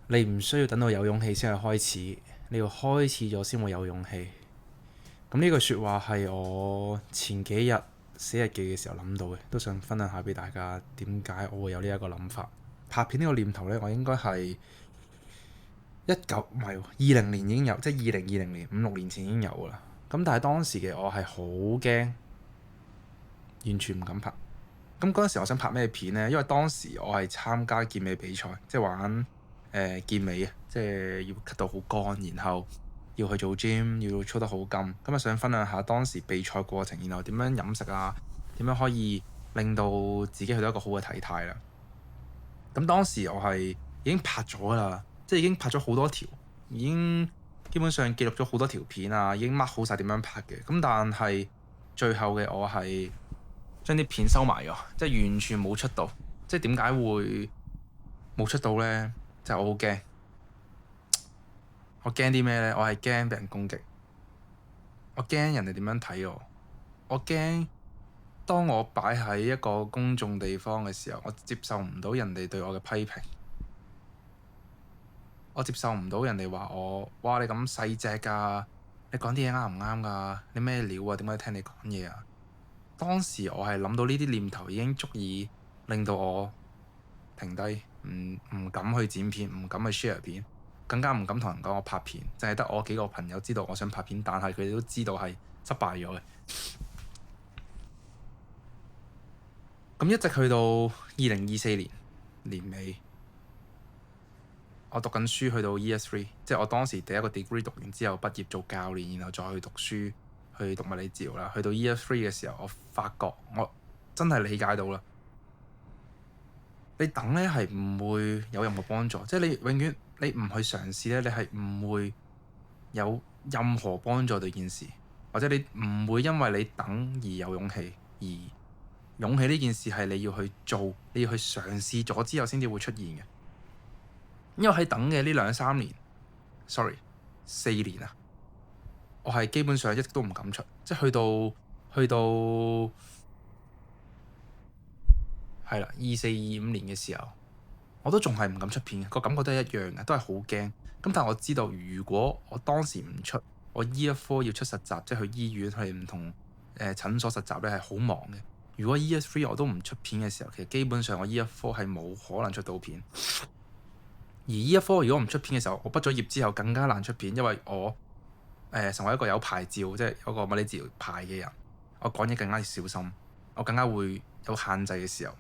你唔需要等到有勇氣先去開始，你要開始咗先會有勇氣。咁呢句説話係我前幾日寫日記嘅時候諗到嘅，都想分享下俾大家點解我會有呢一個諗法。拍片呢個念頭呢，我應該係20年已經有，即係2020年5、6年前已經有㗎啦。咁但係當時嘅我係好驚，完全唔敢拍。咁嗰陣時我想拍咩片呢？因為當時我係參加健美比賽，即係玩健美啊，即係要 cut 到好乾，然後要去做 gym，要操得好勁。咁啊想分享下當時比賽過程，然後點樣飲食啊，點樣可以令到自己去到一個好嘅體態啦。咁當時我係已經拍咗啦，即係已經拍咗好多條，已經基本上記錄咗好多條片啊，已經 mark 好晒點樣拍嘅。咁但係最後嘅我係將啲片收埋咗，即係完全冇出到。即係點解會冇出到呢？就係我好驚。我驚啲咩呢？我係驚俾人攻擊，我驚人哋點樣睇我，我驚當我擺喺一個公眾地方嘅時候，我接受唔到人哋對我嘅批評，我接受唔到人哋話我，哇，你咁細隻㗎，你講啲嘢啱唔啱㗎？你咩料啊？點解聽你講嘢啊？當時我係諗到呢啲念頭已經足以令到我停低，唔敢去剪片，唔敢去 share 片，更加唔敢同人講我拍片。淨係得我幾個朋友知道我想拍片，但係佢哋都知道係失敗咗嘅。咁一直去到2024年年尾，我讀緊書去到 Year 3，即係我當時第一個 degree 讀完之後畢業做教練，然後再去讀書去讀物理治療啦。去到 Year 3嘅時候，我發覺我真係理解到啦。你等咧係唔會有任何幫助，即係你永遠你唔去嘗試咧，你係唔會有任何幫助對件事，或者你唔會因為你等而有勇氣，而勇氣呢件事係你要去做，你要去嘗試咗之後先至會出現嘅。因為喺等嘅呢4年啊，我係基本上一直都唔敢出，即係去到係啦24、25年嘅時候，我都仲係唔敢出片嘅，個感覺都係一樣嘅，都係好驚。咁但係我知道，如果我當時唔出，我 Year 4要出實習，即係去醫院去唔同診所實習咧，係好忙嘅。如果 Year 3我都唔出片嘅時候，其實基本上我 Year 4係冇可能出到片。而 Year 4如果唔出片嘅時候，我畢咗業之後更加難出片，因為我成為一個有牌照，即係有個物理治療牌嘅人，我講嘢更加要小心，我更加會有限制嘅時候，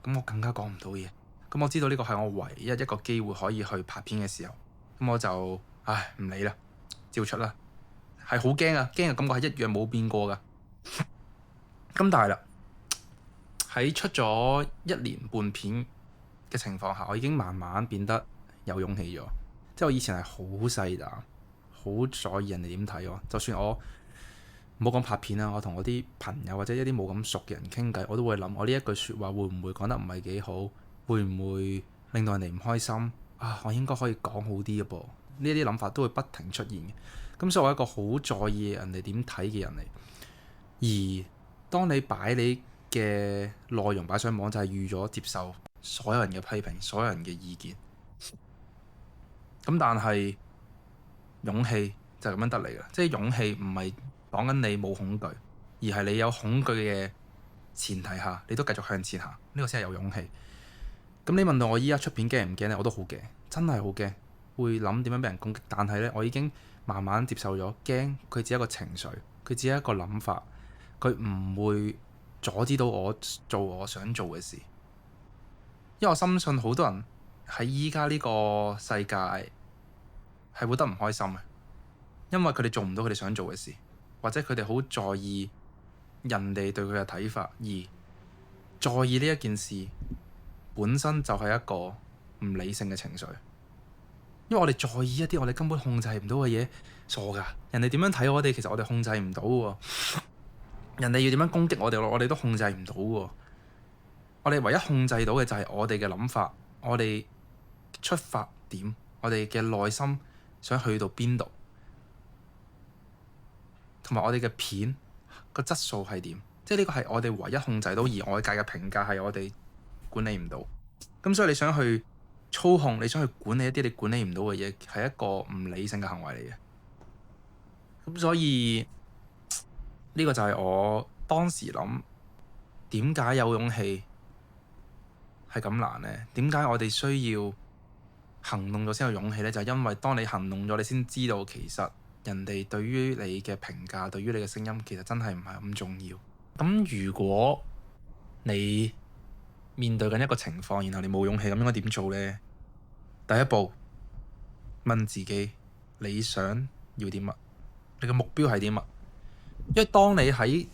咁我更加講唔到嘢。咁我知道呢個係我唯一一個機會可以去拍片嘅時候，咁我就唔理啦，照出啦。係好驚啊，驚嘅感覺係一樣冇變過㗎。咁但係啦，喺出咗1年半片嘅情況下，我已經慢慢變得有勇氣咗。即係我以前係好細膽，好在意人哋點睇我。就算我唔好講拍片啦，我同我啲朋友或者一啲冇咁熟嘅人傾偈，我都會諗我呢一句説話會唔會講得唔係幾好，會唔會令到人哋唔開心啊？我應該可以講好啲嘅噃。呢啲諗法都會不停出現嘅。咁所以我係一個好在意人哋點睇嘅人嚟。而當你擺你嘅內容擺上網，就係預咗接受所有人嘅批評，所有人嘅意見。咁但係勇氣就係咁樣得嚟㗎，即係勇氣唔係講緊你冇恐懼，而係你有恐懼嘅前提下，你都繼續向前行，呢個先係有勇氣。咁你問到我依家出片驚唔驚呢？我都好驚，真係好驚，會諗點樣俾人攻擊。但係呢，我已經慢慢接受咗，驚佢只係一個情緒，佢只係一個諗法，佢唔會阻止到我做我想做嘅事。因為我深信好多人喺依家呢個世界係活得唔開心嘅，因為佢哋做唔到佢哋想做嘅事，或者佢哋好在意人哋對佢嘅睇法，而在意呢一件事本身就係一個唔理性嘅情緒。因為我哋在意一啲我哋根本控制唔到嘅嘢，傻㗎！人哋點樣睇我哋，其實我哋控制唔到喎。人哋要點樣攻擊我哋，我哋都控制唔到喎。我哋唯一控制到嘅就係我哋嘅諗法，我哋出發點，我哋嘅內心想去到邊度，同埋我哋嘅片個質素係點，即係呢個係我哋唯一控制到，而外界嘅評價係我哋管理唔到。咁所以你想去操控，你想去管理一啲你管理唔到嘅嘢，係一個唔理性嘅行為嚟嘅。咁所以呢個就係我當時諗點解有勇氣係咁難呢？點解我哋需要行動咗先有勇氣呢？就係因為當你行動咗，你先知道其實人哋對於你嘅評價，對於你嘅聲音，其實真係唔係咁重要。咁如果你面對緊一個情況，然後你冇勇氣，咁應該點做呢？第一步，問自己你想要啲乜？你嘅目標係啲乜？因為當你喺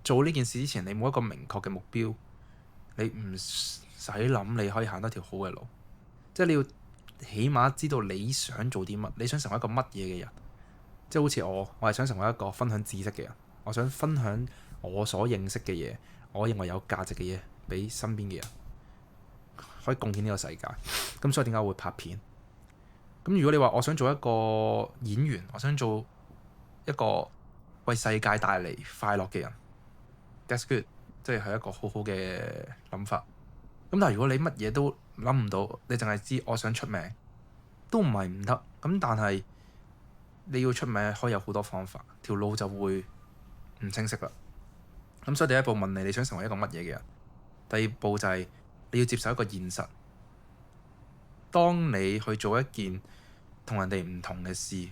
做呢件事之前，你冇一個明確嘅目標，你唔使諗你可以行多條好嘅路。即係你要起碼知道你想做啲乜，你想成為一個乜嘢嘅人。即係好似我係想成為一個分享知識嘅人，我想分享我所認識嘅嘢，我認為有價值嘅嘢俾身邊嘅人，可以貢獻呢個世界。咁所以點解我會拍片？咁如果你話我想做一個演員，我想做一個為世界帶嚟快樂嘅人， that's good， 即係一個好好嘅諗法。咁但係如果你乜嘢都諗唔到，你淨係知我想出名，都唔係唔得。咁但係你要出名可以有好多方法，條路就會唔清晰啦。咁所以第一步問你想成為一個乜嘢嘅人，第二步就係你要接受一個現實。當你去做一件同人哋唔同嘅事，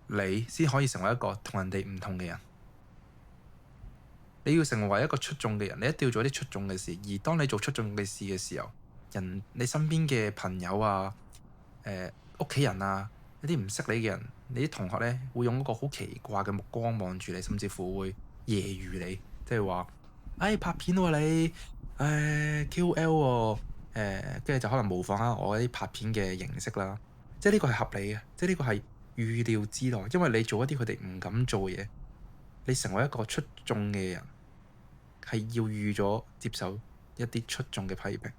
你先可以成為一個同人哋唔同嘅人。你要成為一個出眾嘅人，你一定要做啲出眾嘅事。而當你做出眾嘅事嘅時候，你身邊嘅朋友啊、屋企人啊、一啲唔識你嘅人，你啲同學呢，會用一個好奇怪嘅目光望住你，甚至乎會揶揄你，即係話：拍片喎你，KOL 喎。跟住就可能模仿下我啲拍片嘅形式啦，即係呢個係合理嘅，即係呢個係預料之內，因為你做一啲佢哋唔敢做嘅嘢，你成為一個出眾嘅人，係要預咗接受一啲出眾嘅批評。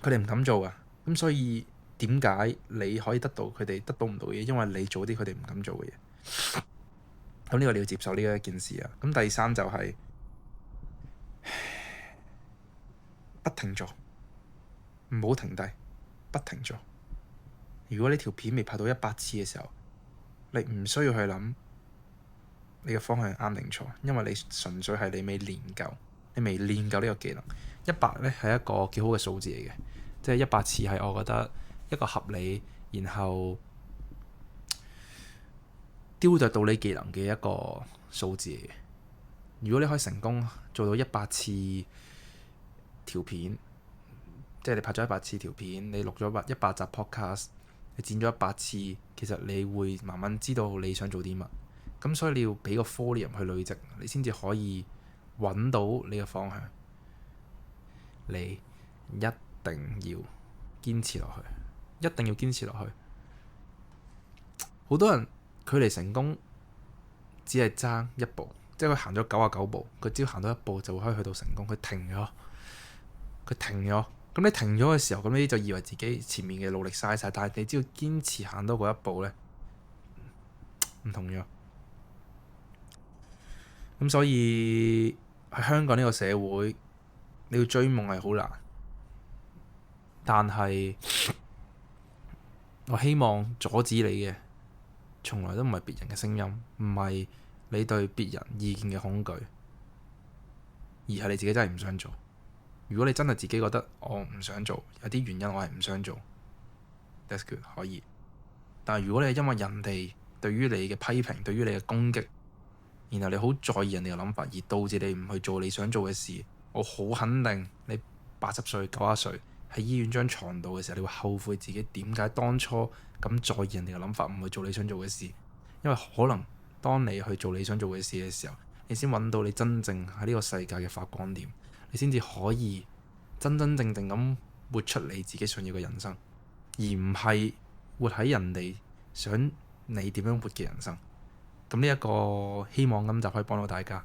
佢哋唔敢做啊，咁所以點解你可以得到佢哋得到唔到嘅嘢？因為你做啲佢哋唔敢做嘅嘢。咁呢個你要接受呢一件事啊。咁第三就係不停做，唔好停低，不停做。如果呢條片未拍到100次嘅時候，你唔需要去諗你嘅方向啱定錯，因為你純粹係你未練夠，你未練夠呢個技能。100呢係一個幾好嘅數字嚟嘅，即係100次係我覺得一個合理，然後雕琢到你技能嘅一個數字嚟嘅。如果你可以成功做到100次條片，即係你拍咗100次條片，你錄咗100集 podcast， 你剪咗100次，其實你會慢慢知道你想做啲乜。咁所以你要俾個 volume 去累積，你先至可以揾到你嘅方向。你一定要堅持落去，一定要堅持落去。好多人距離成功只係爭一步，即係佢行咗99步，佢只要行到一步就會可以去到成功。佢停咗，咁你停咗嘅時候，咁你就以為自己前面嘅努力嘥晒，但係你只要堅持行多嗰一步呢，唔同樣。咁所以喺香港呢個社會，你要追夢係好難，但係我希望阻止你嘅，從來都唔係別人嘅聲音，唔係你對別人意見嘅恐懼，而係你自己真係唔想做。如果你真係自己覺得我唔想做，有啲原因我係唔想做，that's good，可以。但係如果你係因為人哋對於你嘅批評、對於你嘅攻擊，然後你好在意人哋嘅諗法，而導致你唔去做你想做嘅事，我好肯定你80歲、90歲喺醫院張床度嘅時候，你會後悔自己點解當初咁在意人哋嘅諗法，唔去做你想做嘅事。因為可能當你去做你想做嘅事嘅時候，你先揾到你真正喺呢個世界嘅發光點，你先至可以真真正正咁活出你自己想要嘅人生，而唔係活喺人哋想你點樣活嘅人生。咁呢一個希望咁就可以幫到大家。